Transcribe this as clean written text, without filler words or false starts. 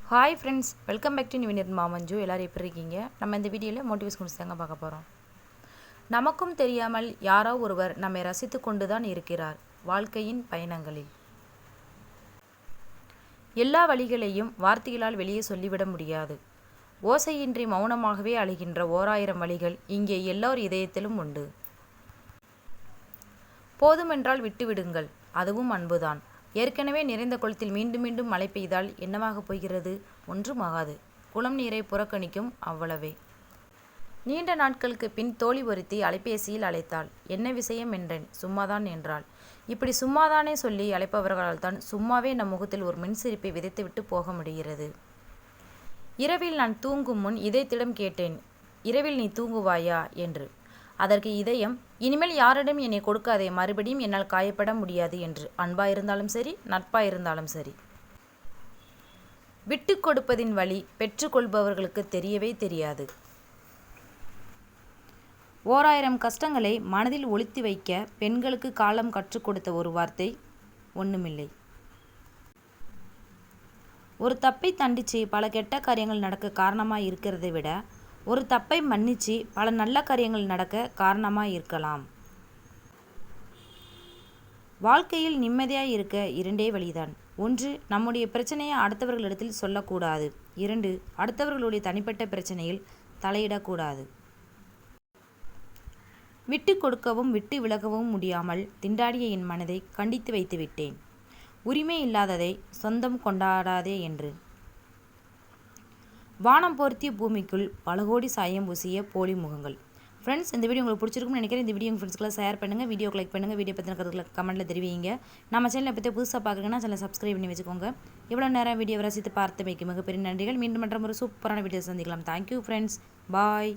Hi friends, welcome back to நிவினியர் மாமஞ்சு. எல்லோரும் எப்படி இருக்கீங்க? நம்ம இந்த வீடியோவில் மோட்டிவேஷன் குறித்து தாங்க பார்க்க போகிறோம். நமக்கும் தெரியாமல் யாரோ ஒருவர் நம்மை ரசித்து கொண்டு தான் இருக்கிறார் வாழ்க்கையின் பயணங்களில். எல்லா வழிகளையும் வார்த்தைகளால் வெளியே சொல்லிவிட முடியாது. ஓசையின்றி மௌனமாகவே அழுகின்ற 1000 வழிகள் இங்கே எல்லோர் இதயத்திலும் உண்டு. போதுமென்றால் விட்டுவிடுங்கள், அதுவும் அன்புதான். ஏற்கனவே நிறைந்த குளத்தில் மீண்டும் மீண்டும் மழை பெய்தால் என்னவாக போகிறது? ஒன்றும் ஆகாது. குளம் நீரை புறக்கணிக்கும், அவ்வளவே. நீண்ட நாட்களுக்கு பின் தோழி ஒருத்தி அலைபேசியில் அழைத்தாள். என்ன விஷயம் என்றேன். சும்மாதான் என்றாள். இப்படி சும்மாதானே சொல்லி அழைப்பவர்களால் தான் சும்மாவே நம் முகத்தில் ஒரு மின்சிரிப்பை விதைத்துவிட்டு போக முடிகிறது. இரவில் நான் தூங்கும் முன் இதயத்திடம் கேட்டேன், இரவில் நீ தூங்குவாயா என்று. அதற்கு இதயம், இனிமேல் யாரிடம் என்னை கொடுக்காதே, மறுபடியும் என்னால் காயப்பட முடியாது என்று. அன்பாயிருந்தாலும் சரி, நட்பாயிருந்தாலும் சரி. விட்டு கொடுப்பதின் வழி பெற்றுக்கொள்பவர்களுக்கு தெரியவே தெரியாது. 1000 கஷ்டங்களை மனதில் ஒளித்து வைக்க பெண்களுக்கு காலம் கற்றுக் கொடுத்த ஒரு வார்த்தை, ஒன்றுமில்லை. ஒரு தப்பை தண்டித்து பல கெட்ட காரியங்கள் நடக்க காரணமாக இருக்கிறதை விட ஒரு தப்பை மன்னிச்சு பல நல்ல காரியங்கள் நடக்க காரணமாக இருக்கலாம். வாழ்க்கையில் நிம்மதியாக இருக்க 2 வழிதான். 1, நம்முடைய பிரச்சனையை அடுத்தவர்களிடத்தில் சொல்லக்கூடாது. 2, அடுத்தவர்களுடைய தனிப்பட்ட பிரச்சனையில் தலையிடக்கூடாது. விட்டு கொடுக்கவும் விட்டு விலகவும் முடியாமல் திண்டாடிய என் மனதை கண்டித்து வைத்து விட்டேன். உரிமை இல்லாததை சொந்தம் கொண்டாடாதே என்று. வானம் போர்த்திய பூமிக்குள் பல கோடி சாயம் பூசிய போலி முகங்கள். ஃப்ரெண்ட்ஸ், இந்த வீடியோ உங்களுக்கு பிடிச்சிருக்கும்னு நினைக்கிறேன். இந்த வீடியோ உங்கள் ஃப்ரெண்ட்ஸ்க்குலாம் ஷேர் பண்ணுங்கள், வீடியோக்கு லைக் பண்ணுங்கள், வீடியோ பற்றின கருத்துக்களை கமெண்ட்டில் தெரிவிங்க. நம்ம சேனலை பற்றி புதுசாக பார்க்குறீங்கன்னா சேனலை சப்ஸ்கிரைப் பண்ணி வச்சுக்கோங்க. இவ்வளோ நேரம் வீடியோ ரசித்து பார்த்தமைக்கு மிகப்பெரிய நன்றிகள். மீண்டும் மற்றும் ஒரு சூப்பரான வீடியோ சந்திக்கலாம். தேங்க்யூ ஃப்ரெண்ட்ஸ், பாய்.